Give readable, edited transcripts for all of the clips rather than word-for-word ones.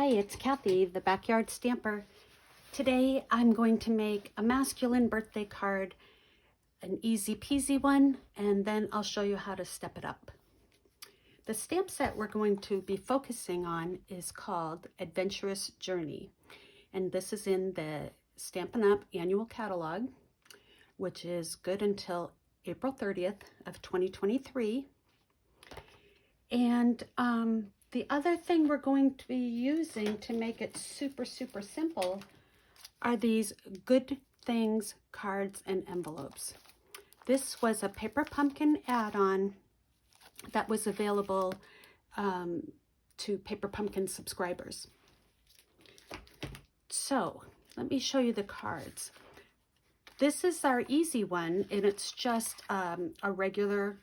Hi, it's Kathy, the Backyard Stamper. Today I'm going to make a masculine birthday card, an easy peasy one, and then I'll show you how to step it up. The stamp set we're going to be focusing on is called Adventurous Journey, and this is in the Stampin' Up! Annual Catalog, which is good until April 30th of 2023. And the other thing we're going to be using to make it super simple are these Good Things cards and envelopes. This was a Paper Pumpkin add-on that was available to Paper Pumpkin subscribers. So let me show you the cards. This is our easy one, and it's just a regular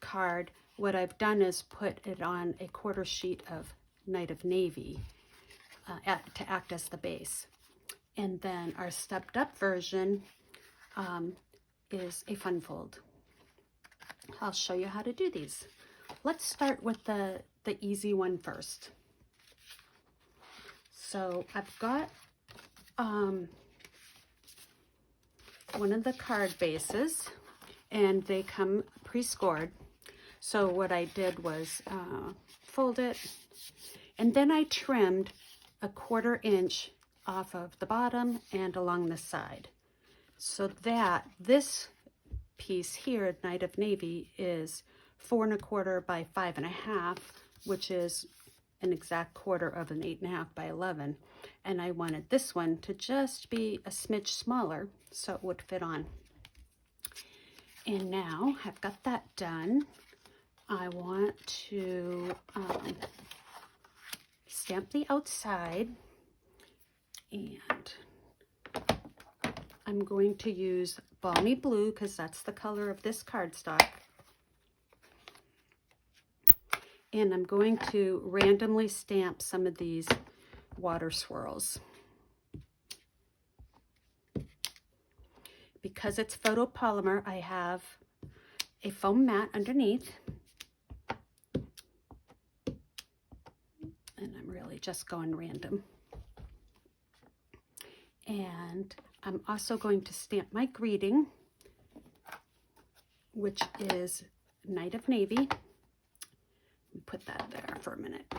card. What I've done is put it on a quarter sheet of Night of Navy to act as the base. And then our stepped up version is a fun fold. I'll show you how to do these. Let's start with the easy one first. So I've got one of the card bases, and they come pre-scored. So what I did was fold it, and then I trimmed a 1/4 inch off of the bottom and along the side, so that this piece here, Night of Navy, is 4 1/4 by 5 1/2, which is an exact quarter of an 8 1/2 by 11. And I wanted this one to just be a smidge smaller so it would fit on. And now I've got that done. I want to stamp the outside, and I'm going to use Balmy Blue because that's the color of this cardstock. And I'm going to randomly stamp some of these water swirls. Because it's photopolymer, I have a foam mat underneath. And I'm really just going random. And I'm also going to stamp my greeting, which is Night of Navy. Let me put that there for a minute.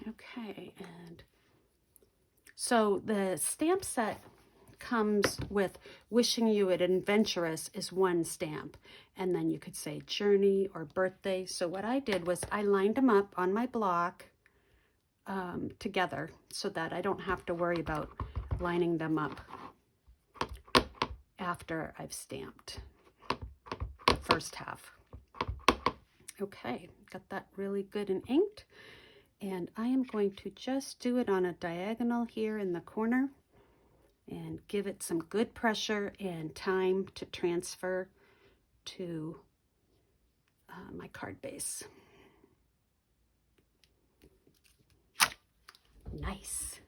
Okay, and so the stamp set comes with wishing you it adventurous is one stamp, and then you could say journey or birthday. So what I did was I lined them up on my block together so that I don't have to worry about lining them up after I've stamped the first half. Okay, got that really good and inked, and I am going to just do it on a diagonal here in the corner and give it some good pressure and time to transfer to my card base. Nice.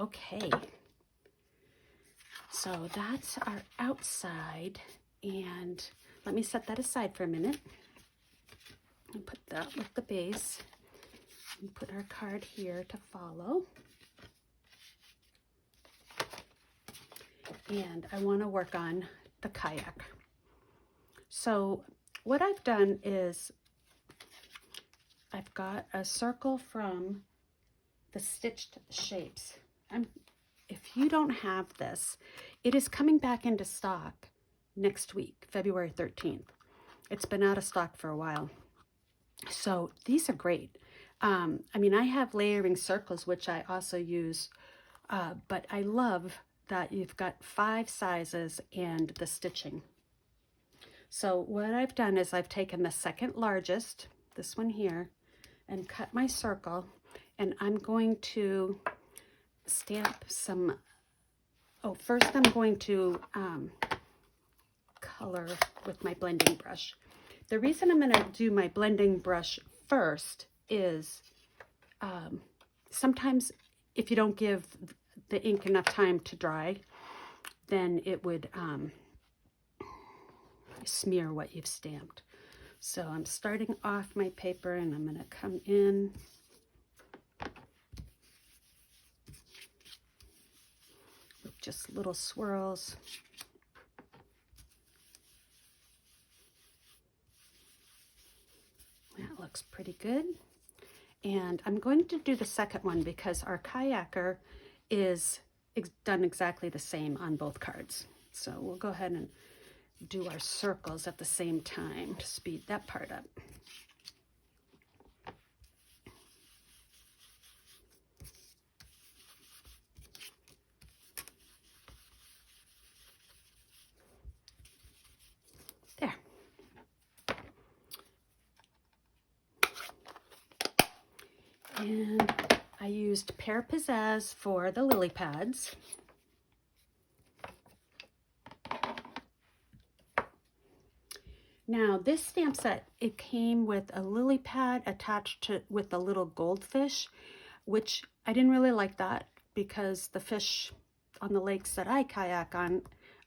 Okay, so that's our outside, and let me set that aside for a minute and put that with the base and put our card here to follow. And I want to work on the kayak. So what I've done is I've got a circle from the Stitched Shapes. If you don't have this, it is coming back into stock next week, February 13th. It's been out of stock for a while. So these are great. I mean, I have layering circles, which I also use, but I love that you've got 5 sizes and the stitching. So what I've done is I've taken the second largest, this one here, and cut my circle, and I'm going to stamp some, first I'm going to color with my blending brush. The reason I'm going to do my blending brush first is sometimes if you don't give the ink enough time to dry, then it would smear what you've stamped. So I'm starting off my paper and I'm going to come in with just little swirls. That looks pretty good. And I'm going to do the second one because our kayaker is done exactly the same on both cards. So we'll go ahead and do our circles at the same time to speed that part up. There. And I used Pear Pizzazz for the lily pads. Now this stamp set, it came with a lily pad attached to with a little goldfish, which I didn't really like that because the fish on the lakes that I kayak on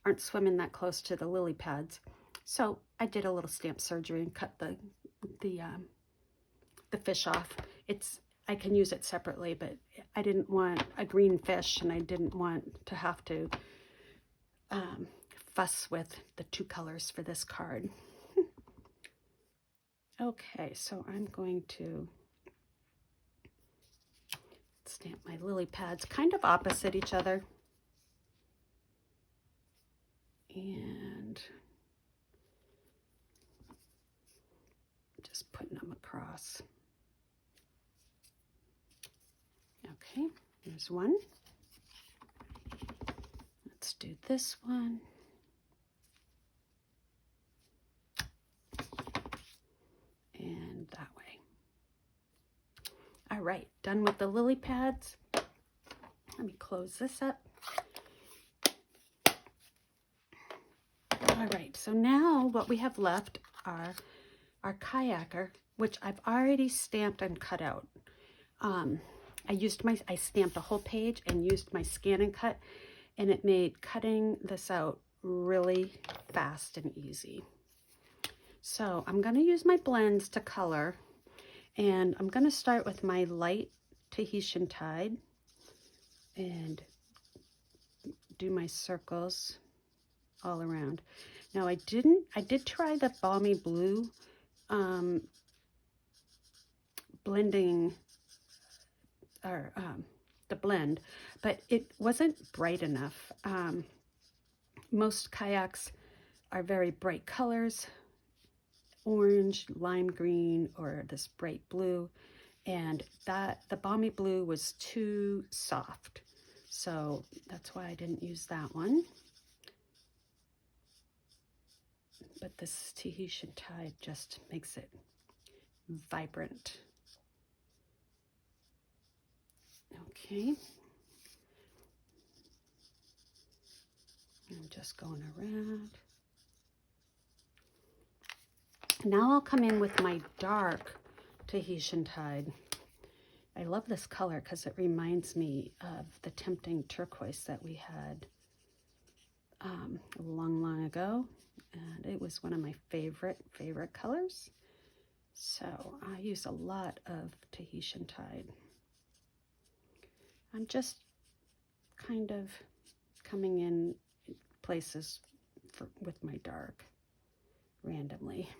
aren't swimming that close to the lily pads. So I did a little stamp surgery and cut the fish off. I can use it separately, but I didn't want a green fish and I didn't want to have to fuss with the two colors for this card. Okay, so I'm going to stamp my lily pads kind of opposite each other. And just putting them across. Okay, here's one. Let's do this one. And that way. All right, done with the lily pads. Let me close this up. All right, so now what we have left are our kayaker, which I've already stamped and cut out. I stamped a whole page and used my scan and cut, and it made cutting this out really fast and easy. So I'm going to use my blends to color, and I'm going to start with my light Tahitian Tide and do my circles all around. Now I did try the Balmy Blue blending, or the blend, but it wasn't bright enough. Most kayaks are very bright colors, orange, lime green, or this bright blue, and the Balmy Blue was too soft, so that's why I didn't use that one. But this Tahitian Tide just makes it vibrant. Okay, I'm just going around. Now I'll come in with my dark Tahitian Tide. I love this color because it reminds me of the tempting turquoise that we had a long ago, and it was one of my favorite colors. So I use a lot of Tahitian Tide. I'm just kind of coming in places with my dark randomly.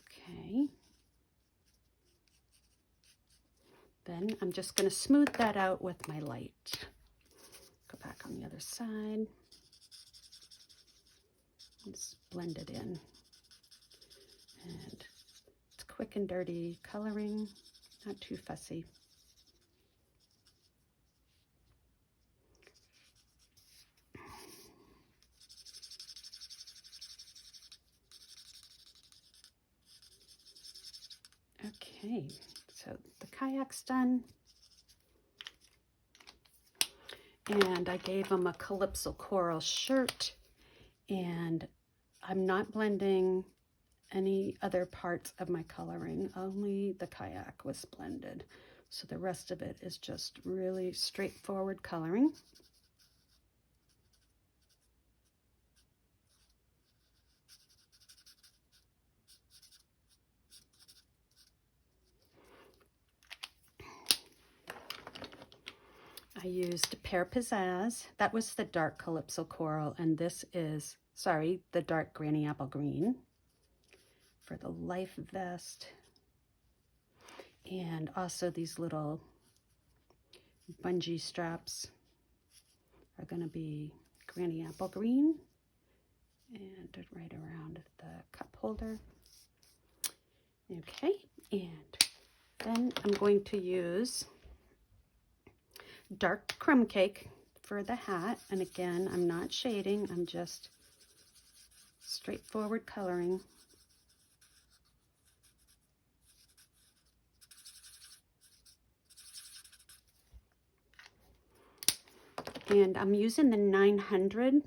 Okay. Then I'm just going to smooth that out with my light. Go back on the other side. Just blend it in. And it's quick and dirty coloring, not too fussy. Okay, so the kayak's done. And I gave him a Calypso Coral shirt, and I'm not blending any other parts of my coloring. Only the kayak was blended. So the rest of it is just really straightforward coloring. I used Pear Pizzazz. That was the dark Calypso Coral, and this is, sorry, the dark Granny Apple Green for the life vest. And also these little bungee straps are going to be Granny Apple Green and right around the cup holder. Okay, and then I'm going to use dark crumb cake for the hat. And again, I'm not shading, I'm just straightforward coloring. And I'm using the 900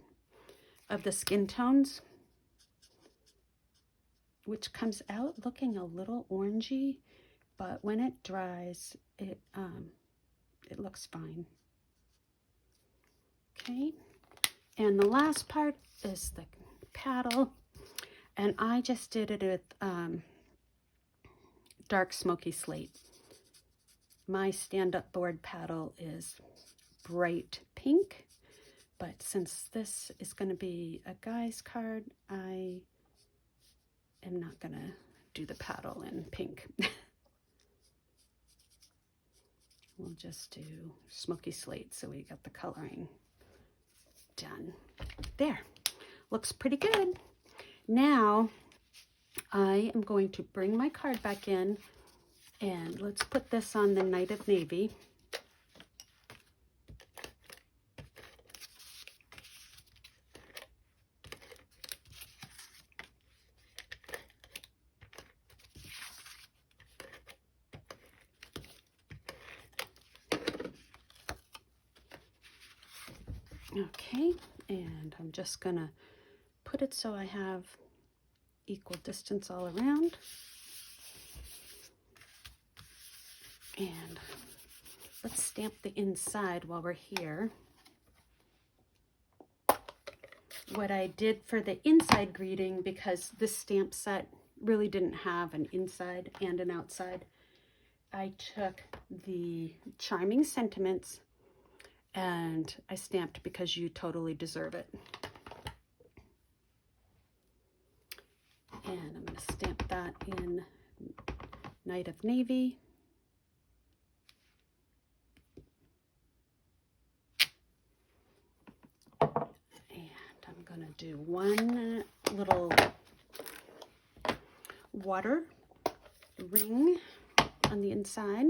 of the skin tones, which comes out looking a little orangey, but when it dries, it looks fine. Okay, and the last part is the paddle, and I just did it with dark smoky slate. My stand-up board paddle is bright pink, but since this is going to be a guy's card, I am not going to do the paddle in pink. We'll just do smoky slate so we got the coloring done. There, looks pretty good. Now I am going to bring my card back in, and let's put this on the Night of Navy. Okay, and I'm just gonna put it so I have equal distance all around. And let's stamp the inside while we're here. What I did for the inside greeting, because this stamp set really didn't have an inside and an outside, I took the Charming Sentiments and I stamped Because You Totally Deserve It. And I'm going to stamp that in Night of Navy. And I'm going to do one little water ring on the inside.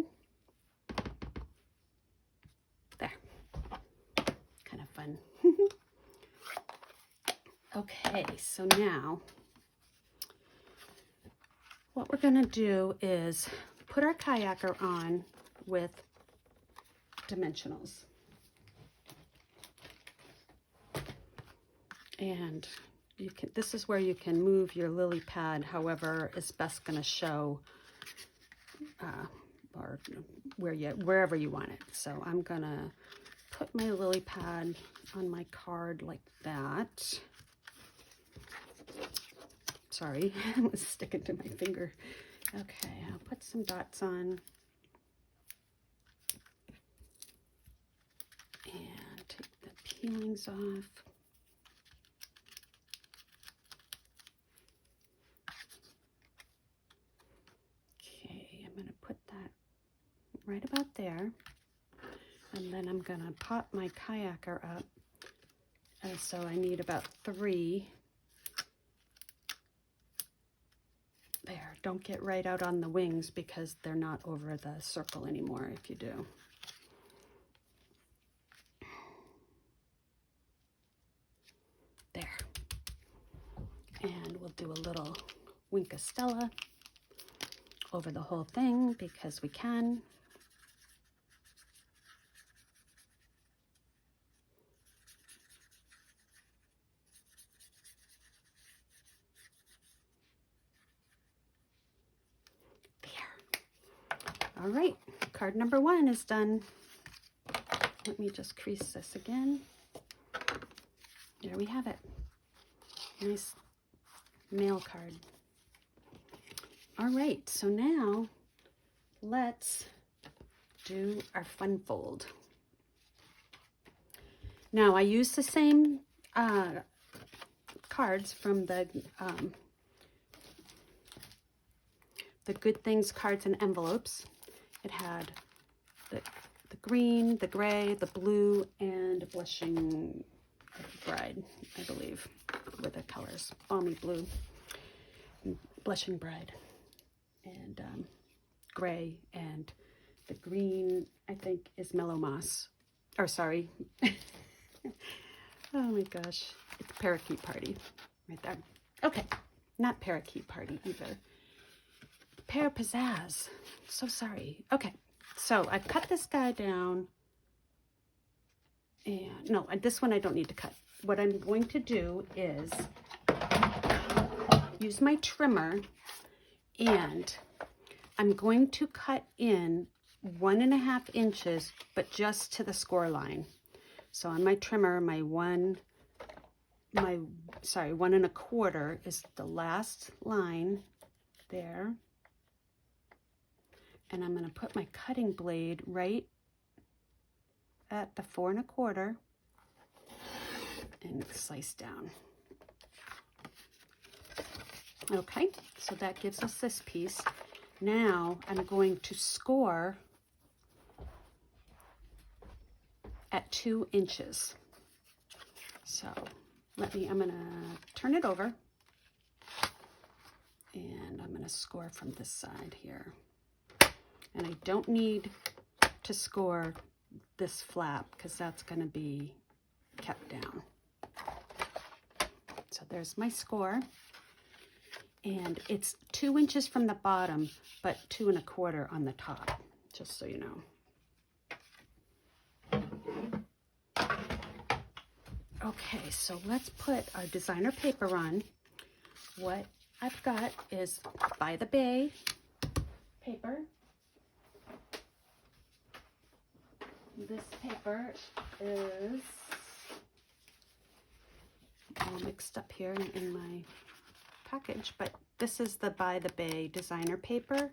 There. Kind of fun. Okay, so now what we're going to do is put our kayaker on with dimensionals. And you can, this is where you can move your lily pad however is best going to show, or wherever you want it. So I'm going to put my lily pad on my card like that. Sorry, it was sticking to my finger. Okay, I'll put some dots on. And take the peelings off. Okay, I'm going to put that right about there. And then I'm going to pop my kayaker up. And so I need about 3. There, don't get right out on the wings because they're not over the circle anymore if you do. There. And we'll do a little Wink of Stella over the whole thing because we can. All right, card number 1 is done. Let me just crease this again. There we have it. Nice mail card. All right, so now let's do our fun fold. Now I use the same cards from the Good Things cards and envelopes. It had the green, the gray, the blue, and a blushing bride, I believe, with the colors. Balmy blue, blushing bride, and gray, and the green, I think, is Mellow Moss. Or sorry. Oh my gosh. It's Parakeet Party right there. Okay. Not Parakeet Party either. Pear Pizzazz. So sorry. Okay. So I've cut this guy down. And no, this one I don't need to cut. What I'm going to do is use my trimmer, and I'm going to cut in 1.5 inches, but just to the score line. So on my trimmer, my 1.25 is the last line there. And I'm going to put my cutting blade right at the 4.25 and slice down. Okay, so that gives us this piece. Now I'm going to score at 2 inches. So I'm going to turn it over, and I'm going to score from this side here. And I don't need to score this flap because that's going to be kept down. So there's my score. And it's 2 inches from the bottom, but 2.25 on the top, just so you know. Okay, so let's put our designer paper on. What I've got is By the Bay paper. This paper is all mixed up here in my package, but this is the By the Bay designer paper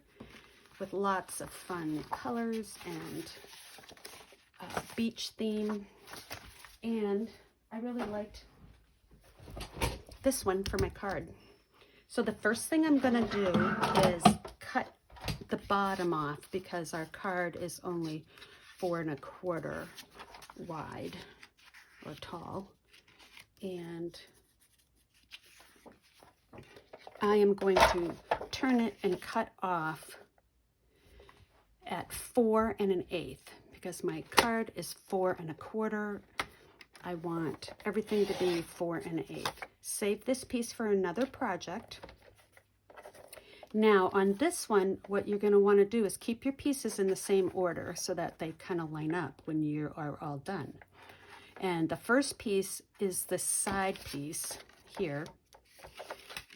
with lots of fun colors and beach theme. And I really liked this one for my card. So the first thing I'm going to do is cut the bottom off because our card is only 4.25 wide or tall. And I am going to turn it and cut off at 4 1/8 because my card is 4.25. I want everything to be 4 1/8. Save this piece for another project. Now on this one, what you're going to want to do is keep your pieces in the same order so that they kind of line up when you are all done. And the first piece is the side piece here.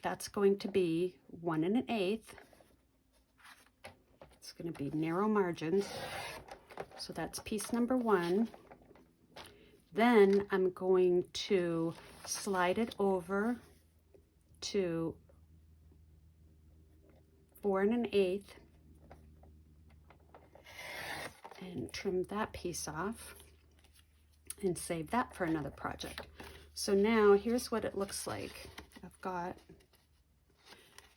That's going to be 1 1/8. It's going to be narrow margins. So that's piece number 1. Then I'm going to slide it over to 4 1/8 and trim that piece off and save that for another project. So now here's what it looks like. I've got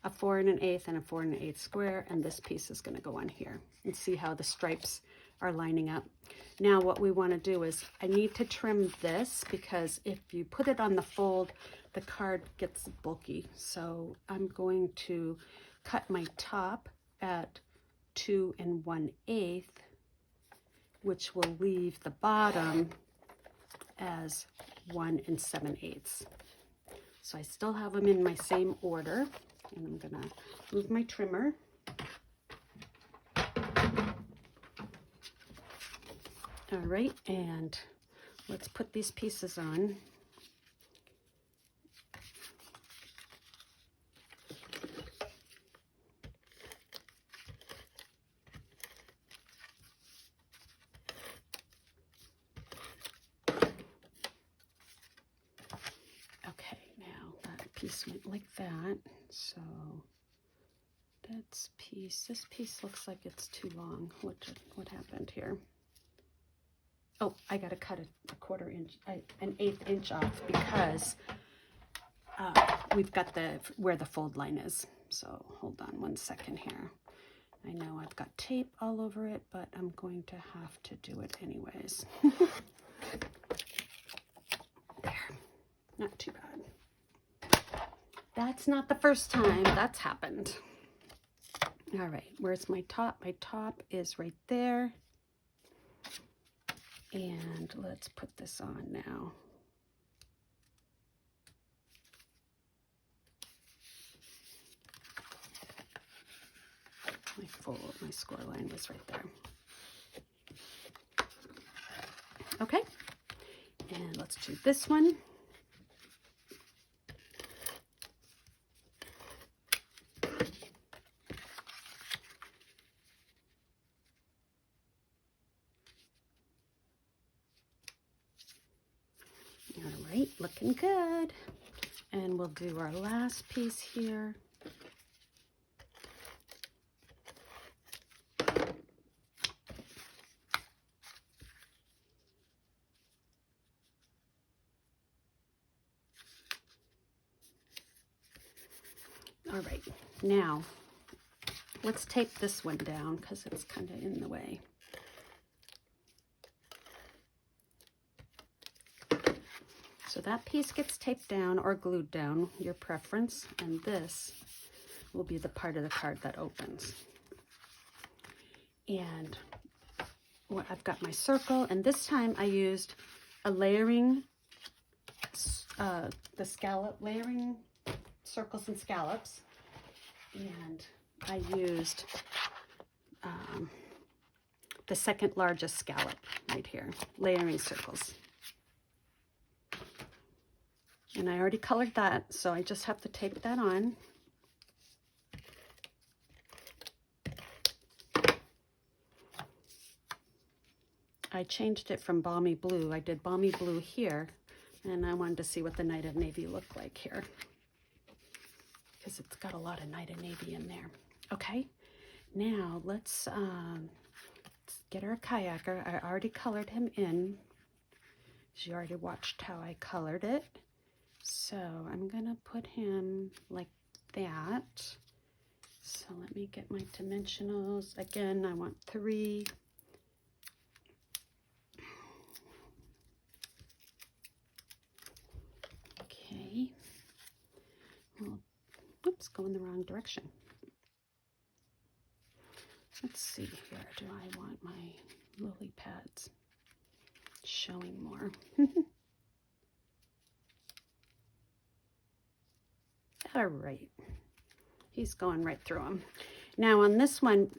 a 4 1/8 and a 4 1/8 square, and this piece is going to go on here. And see how the stripes are lining up. Now what we want to do is I need to trim this because if you put it on the fold, the card gets bulky. So I'm going to cut my top at 2 1/8, which will leave the bottom as 1 7/8. So I still have them in my same order, and I'm gonna move my trimmer. All right, and let's put these pieces on. placement like that. So this piece looks like it's too long. What happened here? Oh, I got to cut a quarter inch, an 1/8 inch off because we've got where the fold line is. So hold on one second here. I know I've got tape all over it, but I'm going to have to do it anyways. There, not too bad. That's not the first time that's happened. All right, where's my top? My top is right there. And let's put this on now. My score line was right there. Okay, and let's do this one. All right, looking good. And we'll do our last piece here. All right, now let's tape this one down because it's kind of in the way. So that piece gets taped down or glued down, your preference, and this will be the part of the card that opens. And I've got my circle, and this time I used a layering, the scallop, layering circles and scallops, and I used the second largest scallop right here, layering circles. And I already colored that, so I just have to tape that on. I changed it from balmy blue. I did balmy blue here, and I wanted to see what the Night of Navy looked like here, because it's got a lot of Night of Navy in there. Okay, now let's get our kayaker. I already colored him in. You already watched how I colored it. So I'm gonna put him like that. So let me get my dimensionals. Again, I want 3. Okay. Well, oops, going the wrong direction. Let's see here. Do I want my lily pads showing more? All right. He's going right through them. Now on this one,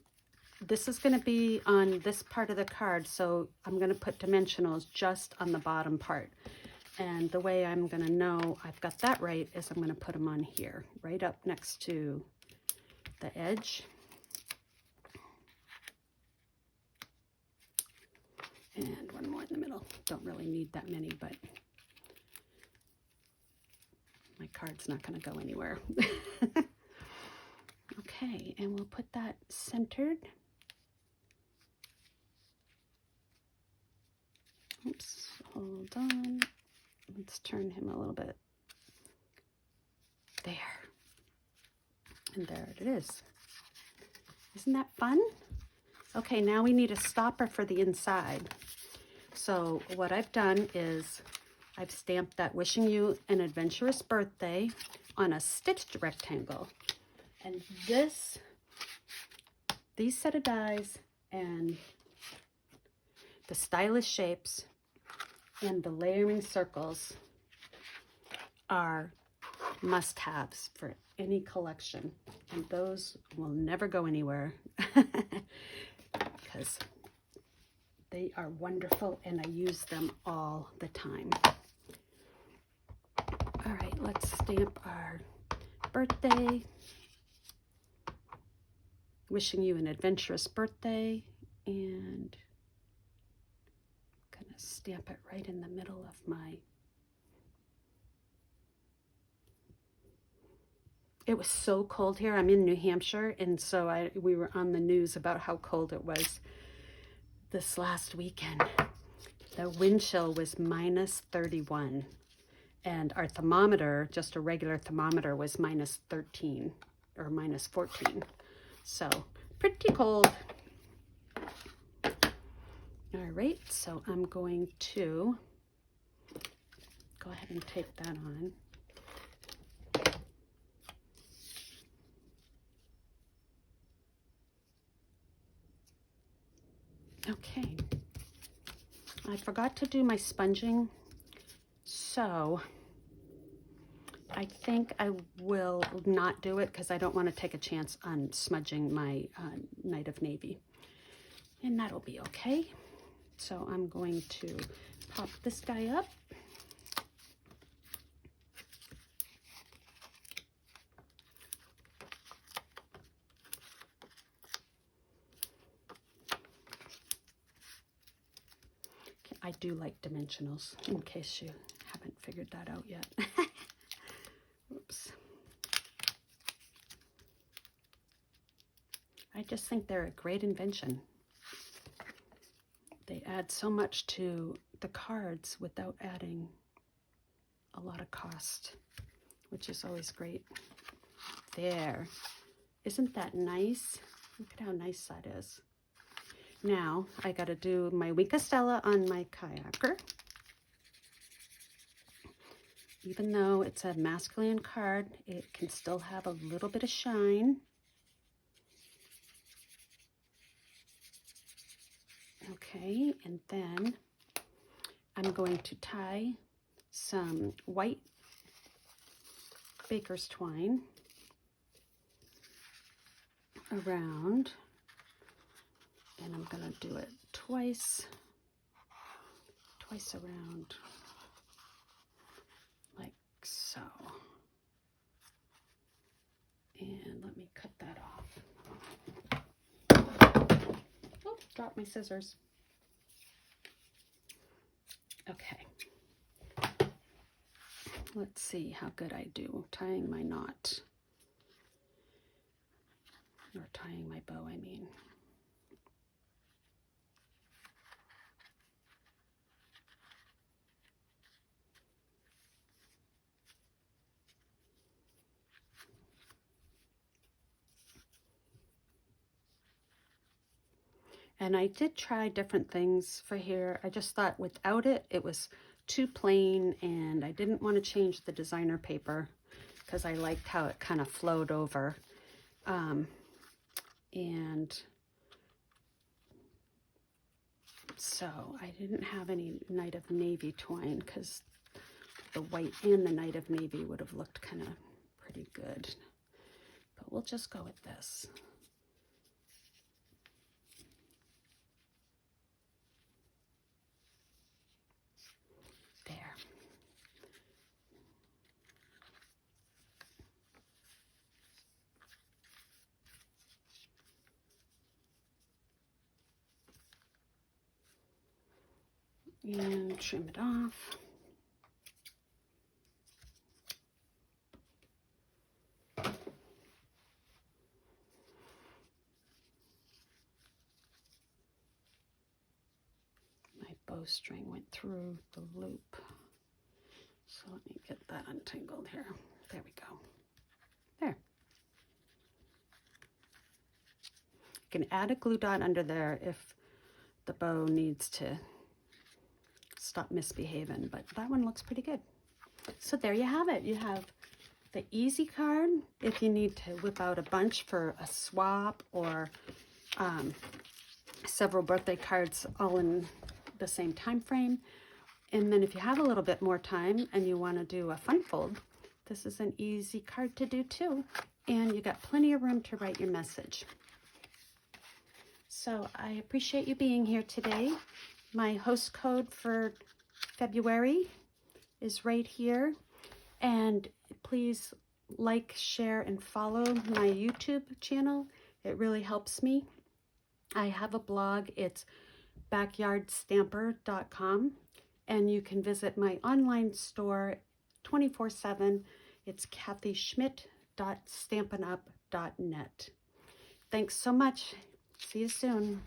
this is going to be on this part of the card, so I'm going to put dimensionals just on the bottom part. And the way I'm going to know I've got that right is I'm going to put them on here, right up next to the edge. And one more in the middle. Don't really need that many, but my card's not going to go anywhere. Okay, and we'll put that centered. Oops, hold on. Let's turn him a little bit. There. And there it is. Isn't that fun? Okay, now we need a stopper for the inside. So what I've done is I've stamped that wishing you an adventurous birthday on a stitched rectangle. And these set of dies and the stylish shapes and the layering circles are must-haves for any collection. And those will never go anywhere because they are wonderful and I use them all the time. All right, let's stamp our birthday. Wishing you an adventurous birthday, and I'm gonna stamp it right in the middle of my It was so cold here. I'm in New Hampshire, and so we were on the news about how cold it was this last weekend. The wind chill was minus 31, and our thermometer, just a regular thermometer, was minus 13 or minus 14. So pretty cold. All right, so I'm going to go ahead and tape that on. Okay, I forgot to do my sponging, so I think I will not do it because I don't want to take a chance on smudging my Night of Navy, and that'll be okay. So I'm going to pop this guy up. I do like dimensionals, in case you haven't figured that out yet. Oops. I just think they're a great invention. They add so much to the cards without adding a lot of cost, which is always great. There. Isn't that nice? Look at how nice that is. Now, I got to do my Wink of Stella on my kayaker. Even though it's a masculine card, it can still have a little bit of shine. Okay, and then I'm going to tie some white baker's twine around, and I'm going to do it twice around, like so. And let me cut that off. Oh, dropped my scissors. Okay. Let's see how good I do tying my knot. Or tying my bow, I mean. And I did try different things for here. I just thought without it, it was too plain, and I didn't want to change the designer paper because I liked how it kind of flowed over. And so I didn't have any Night of Navy twine because the white and the Night of Navy would have looked kind of pretty good. But we'll just go with this. There. And trim it off. My bowstring went through the loop. So let me get that untangled here. There we go. There. You can add a glue dot under there if the bow needs to stop misbehaving, but that one looks pretty good. So there you have it. You have the easy card if you need to whip out a bunch for a swap, or several birthday cards all in the same time frame. And then if you have a little bit more time and you want to do a fun fold, this is an easy card to do too. And you got plenty of room to write your message. So I appreciate you being here today. My host code for February is right here. And please like, share, and follow my YouTube channel. It really helps me. I have a blog. It's backyardstamper.com. And you can visit my online store 24/7. It's kathyschmidt.com. www.stampinup.net. Thanks so much. See you soon.